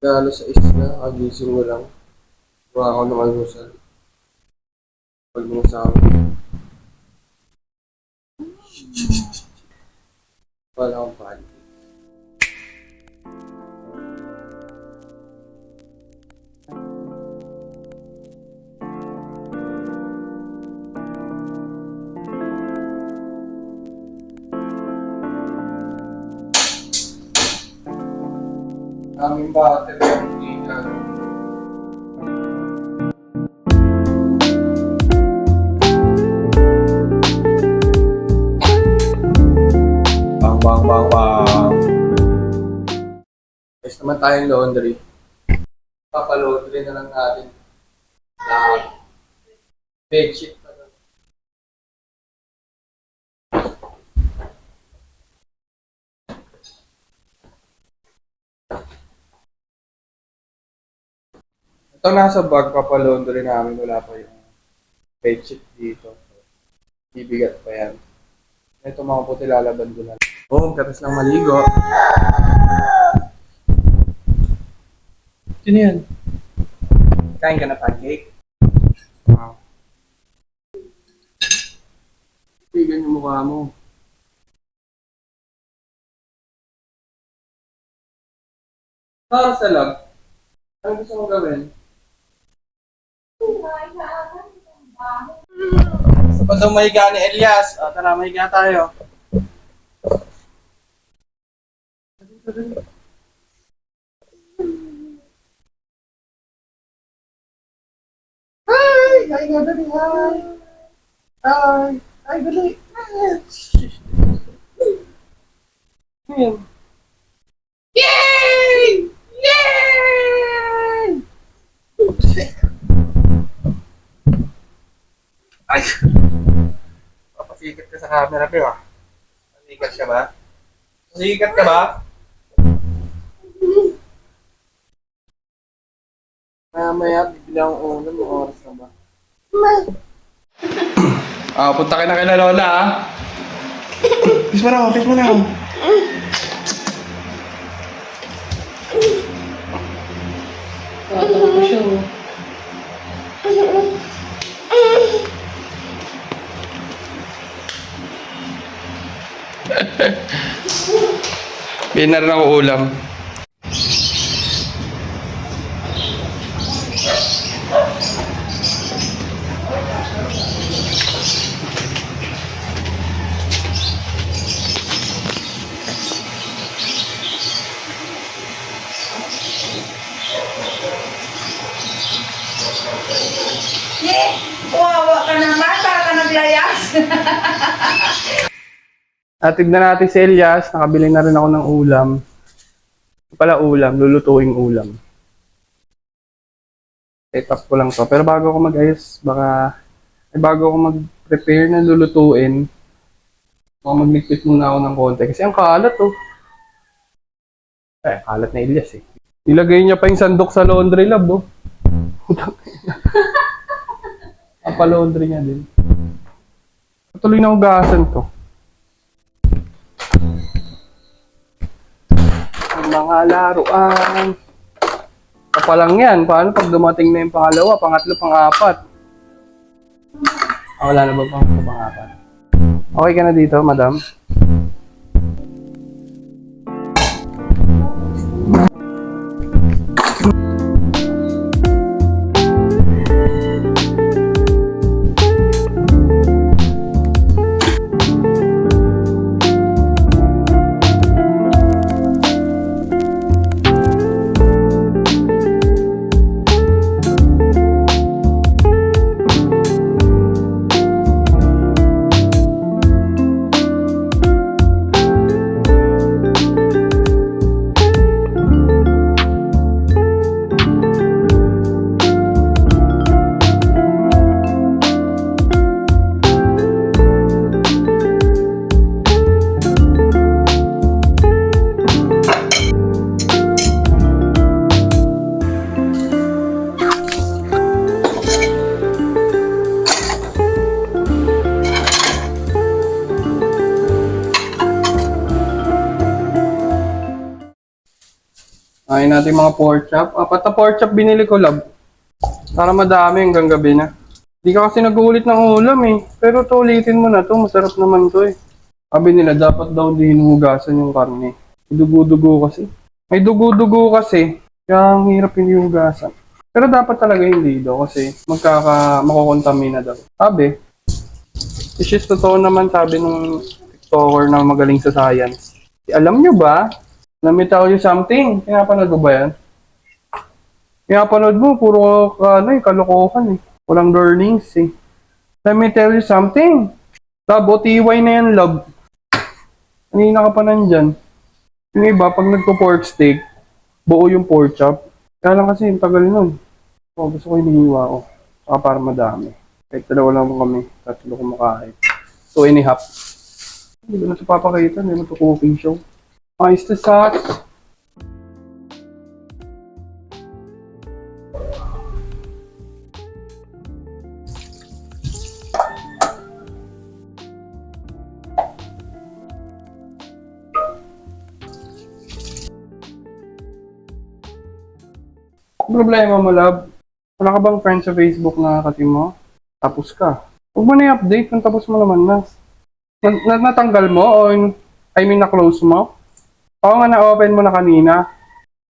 Alas 6 na, kagising mo lang. Gawa ako ng almusal. Pag mo sa amin. Wala akong panik. Aming battery ang tingnan. Bang bang bang bang. Guys naman tayong laundry. Papalaundry na lang natin. Lahat. Bedsheet na lang. Ito nasa bag, papalaundry namin. Wala pa yung bedsheet dito. Bibigat pa yan. Ito mga puti lalaban ko na. Oh, tapos lang maligo. Sino yan? Kain ka na pancake? Wow. Bigan yung mukha mo. Para sa lab, ano gusto mong gawin? Gusto pa daw mahiga ni Elias. O, tara, mahiga tayo. Hi! Hi, dali, hi! Hi! Hi, dali! Ayan. Yay! Yay! Ay! Papasikat ka sa camera, pero ah. Pasikat ka ba? Pasikat ka ba? Mamaya, bibili akong ulam. May oras na ba? Punta ka na kay Lola, ah. Kiss mo na ako, kiss mo na ako. Tatawa ko siya, oh. Bili na rin ako ulam. Wawa ka naman, para ka naglayas. Tignan natin si Elias. Nakabili na rin ako ng ulam. Ito pala ulam, lulutuing ulam. Set-up ko lang to. Pero bago ako mag-ayos, bago ako mag-prepare na lulutuin, baka magligpit muna ako ng konti. Kasi ang kalat, oh. Kalat na Elias, eh. Ilagay niya pa yung sandok sa laundry lab, oh. Papalaundry niya din. Patuloy na hugasan to. Ang mga laruan. Pa lang yan. Paano pag dumating na yung pangalawa, pangatlo, pang-apat? Wala na ba pang-apat? Okay ka na dito, madam? Kain natin mga pork chop. Apat na pork chop binili ko, love. Para madami hanggang gabi na. Di ka kasi nag-uulit ng ulam eh. Pero to, ulitin mo na to. Masarap naman to eh. Sabi nila, dapat daw di hinuhugasan yung karne. May dugo-dugo kasi. May dugo-dugo kasi. Kaya ang hirap hinuhugasan. Pero dapat talaga hindi daw kasi makukontamina daw. Sabi, which is totoo naman sabi nung TikToker na magaling sa science. Alam nyo ba? Let me tell you something. Pinapanood mo ba yan? Pinapanood mo, puro kalokohan eh. Walang learnings eh. Let me tell you something. Love, OTY na yan, love. Kanina ka pa nandyan. Yung iba, pag nagpo-pork steak, buo yung pork chop. Kaya lang kasi, yung tagal nun. So, gusto ko hinihiwa ko. Saka para madami. Kahit dalawa lang kami, tatlo kumakain. 2.5. Hindi ko na ito papakita, hindi mo ito cooking show. Ayos to sauce. Problema mo, love? Wala ka bang friend sa Facebook na katim mo? Tapos ka. Huwag mo na i-update kung tapos mo naman na. Natanggal mo o na-close mo? Oo nga, na-open mo na kanina.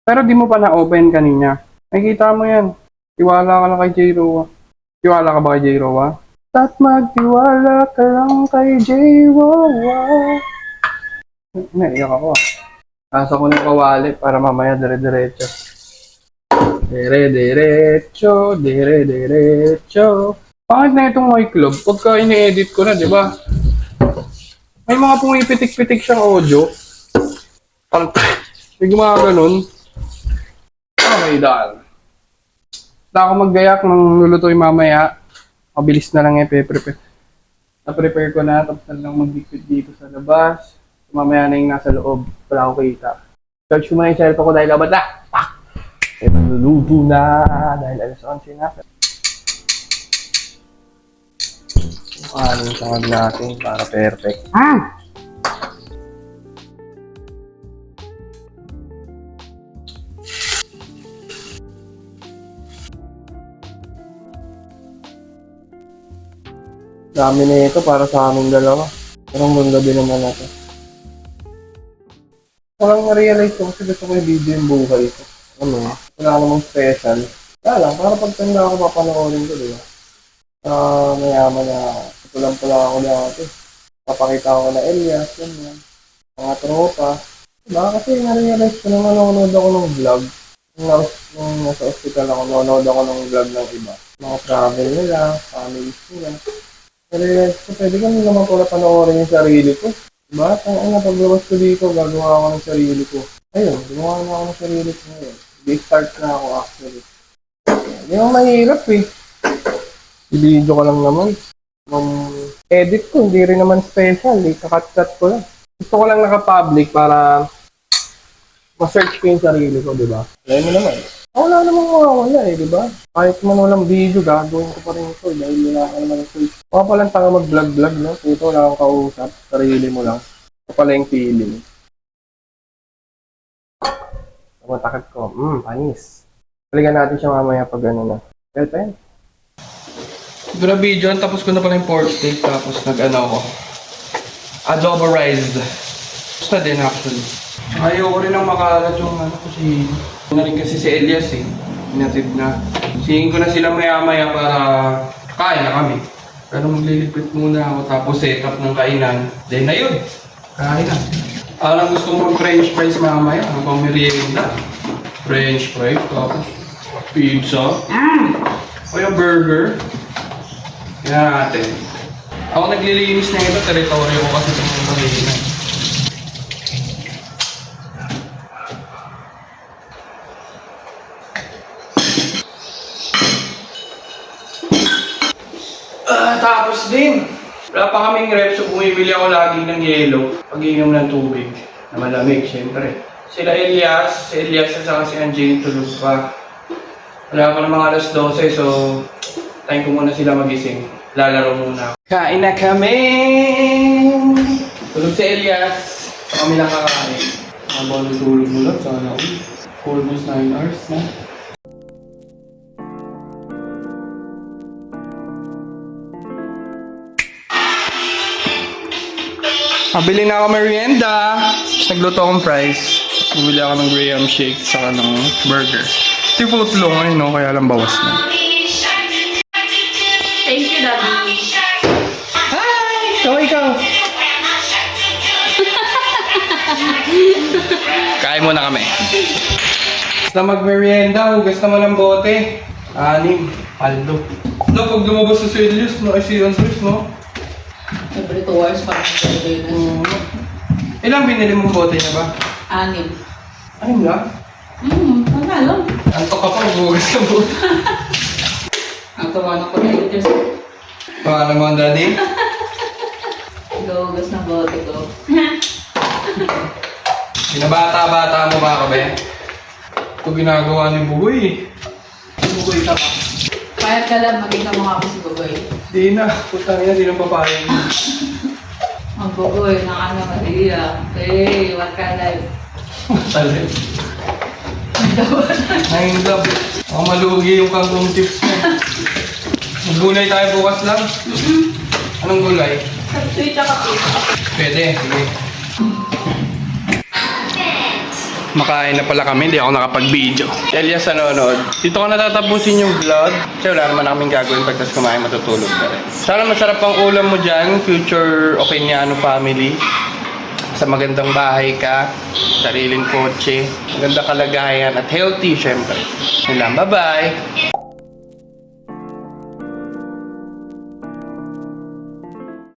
Pero di mo pa na-open kanina. Nakikita mo yan. Tiwala ka lang kay J-Rowa. Tiwala ka ba kay J-Rowa? At magtiwala ka lang kay J-Rowa. Naiyak ako ah. Kasa ko ng kawali para mamaya dire-diretso. Dire-diretso, dire-diretso. Pangit na itong my club. Pagka ini-edit ko na, di ba? May mga pumipitik-pitik siyang audio. Parang, may gumaganon. Okay, dahil. Basta ako maggayak ng lulutuin mamaya. Mabilis na lang i-prepare. Na-prepare ko na, tapos na lang mag-liquid dito sa labas. Mamaya na yung nasa loob. Wala akong kita. Charge ko muna yung cellphone ko dahil labat na. Pak! Eh, maluluto na dahil alas 11 na. Ano yung sangad natin para perfect. Dami na ito para sa aming dalawa. Parang gabi naman na ito. Walang na-realize ko kasi gusto ko yung video yung buhay ko. Ano, wala namang special. Kaya lang, para pagtanda ako papanoorin ko, di ba? Mayaman na pulang-pula ako dati. Papakita ko na Elias, yan. Mga tropa. Diba? Kasi na-realize ko nung nanonood ako ng vlog. Nung nasa hospital ako, nanonood ako ng vlog ng iba. Mga travel nila, families nila. Na-realize ko, pwede ko naman pala panoorin yung sarili ko. Diba? Ang paglabas ko dito, gagawa ako ng sarili ko. Ayun, gumawa na ako ng sarili ko ngayon. Di-start na ako actually. Hindi mo mahirap eh. I-video ko lang naman. Edit ko, hindi rin naman special eh. Kakat-cut ko lang. Gusto ko lang naka-public para ma-search ko yung sarili ko, di ba? Alam mo naman. Wala namang mawawala eh, di ba? Kahit man walang video, gagawin ko pa rin ito dahil wala ka naman ito. Baka palang tanga mag-vlog-vlog, no? Ito wala akong kausap. Sarili mo lang. Ito pala yung feeling. Matakit ko. Panis. Balikan natin siya mamaya pag ano na. Well, pa yan. Siguro video, tapos ko na pala yung pork steak, tapos nag-ano ako. Adobo rice. Gusto din actually. Ayoko rin ang makalat yung ano kasi na rin kasi si Elias eh. Inatid na. Singin ko na sila maya-maya para kain na kami. Pero magliligpit muna ako tapos set up ng kainan. Then na yun. Kain na. Alam gusto ko mag-french fries mamaya. Ano pang merienda? French fries, tapos pizza. O yung burger. Yan natin. Ako naglilinis na ito. Teritoryo ko kasi sa mga kainan. Tapos din, wala pa kaming rep, so bumibili ako lagi ng yelo pag-iinom ng tubig na malamig, syempre. Sila Elias, si Elias at saka si Anjing tulog pa. Wala pa namang alas 12, so time ko muna sila magising. Lalaro muna. Kain na kami! Tulog si Elias, kami lang kakain. Habang natulog mo lang, sana ako. Almost 9 hours na. Pabili na ako merienda. Tapos nagluto akong fries. Bumili ako ng graham shake saka ng burger. Ito yung footlong ngayon, no? Kaya lang bawas na. Thank you, Daddy. Hi! Ikaw! Kain muna kami. Basta mag-merienda, hugas naman ng bote. 6, paldo. No, pag lumabas sa Silius, no? Ay, si Andres, no? Every 2 hours pa rin sa Ilang binili mong bote niya ba? 6. Ayun lang. Panalo. Antok ka pa, maghugas ng bote. Ang tawanan ko na yun, Diyos. Paano mo ang daddy? Gawagas ng bote ko. Binabata-bata mo ba ka, be? Ito ginagawa ni Bugoy, eh. Bugoy ka pa. Payat ka lang, makita mo nga ako si Bugoy. Di na, putang ina, di nang papayag. Ang Bugoy, ng ano, Maria. Hey, what ka life? Talent. Nahingdab. Baka malugi yung kangkong tips mo. Maggulay tayo bukas lang. Anong gulay? Sweet ako. Pwede, sige. Makain na pala kami, hindi ako nakapag-video. Elias nanonood. Dito ko natatapusin yung vlog. Kasi wala naman na kaming gagawin pagkas kumain, matutulog na rin. Sana masarap ang ulam mo dyan, future Okeñano family. Sa magandang bahay ka, sariling kotse, magandang kalagayan at healthy syempre. Yun lang, bye-bye!